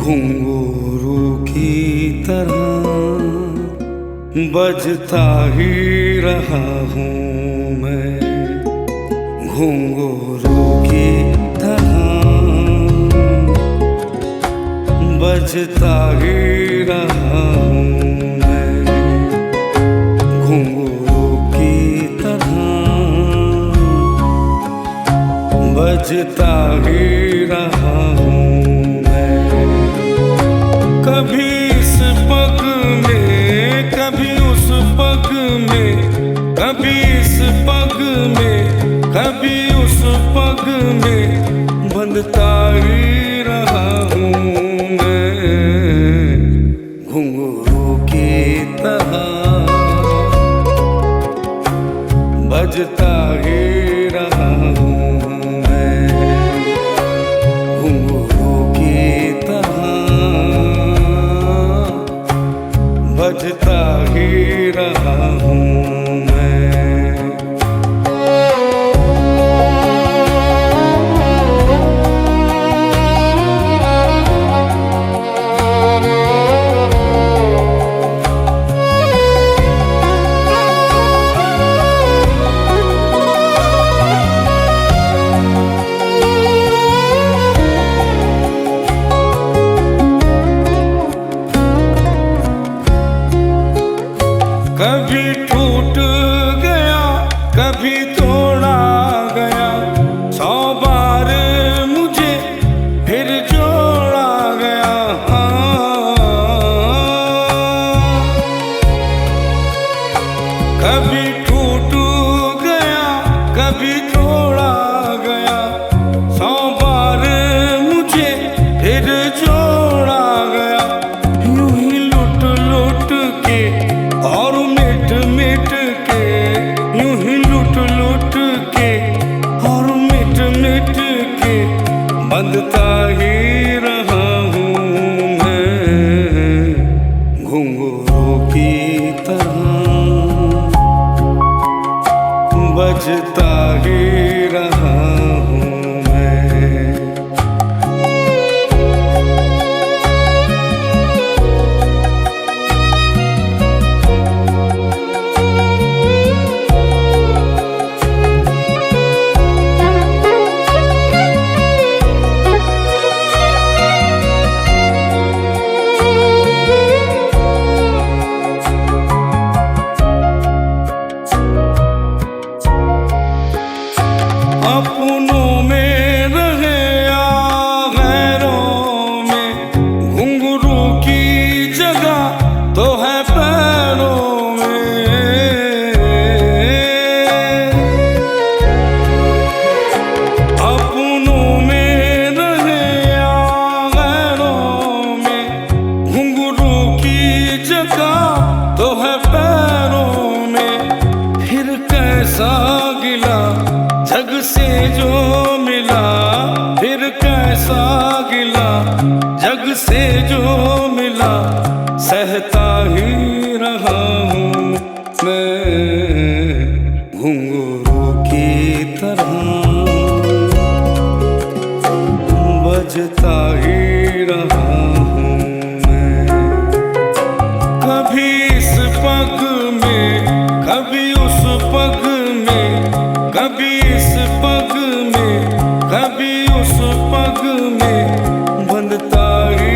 घुंघरू की तरह बजता ही रहा हूँ मैं, घुंघरू की तरह बजता ही रहा हूँ मैं, घुंघरू की तरह बजता ही रहा हूँ मैं। कभी इस पग में, कभी उस पग में, कभी इस पग में, कभी उस पग में बंधता ही रहा हूँ मैं, घुंघरू की तरह बजता ही रहा हूँ मैं, घुंघरू की तरह बजता ही रहा हूँ मैं। कभी टूट गया, कभी तोड़ा गया, 100 बार मुझे फिर जोड़ा गया। कभी टूट गया, कभी तोड़ा गया, 100 बार मुझे फिर जोड़ा गया। यूं ही लुट लुट के और मिट मिट के, यूं ही लुट लुट के और मिट मिट के बंधता ही रहा हूँ मैं, घुंघरू की तरह बजता ही रहा हूँ मैं। अपनों में रहे या गैरों में, घुंघरू की जगह तो है पैरों में। अपनों में रहे या गैरों में, घुंघरू की जगह तो है पैरों में। फिर कैसा गिला जग से जो मिला, फिर कैसा गिला जग से जो मिला, सहता ही रहा हूँ मैं, घुंघरू की तरह बजता ही रहा हूँ मैं। कभी इस पग में, कभी उस पग में, कभी इस पग में, कभी उस पग में बंधता ही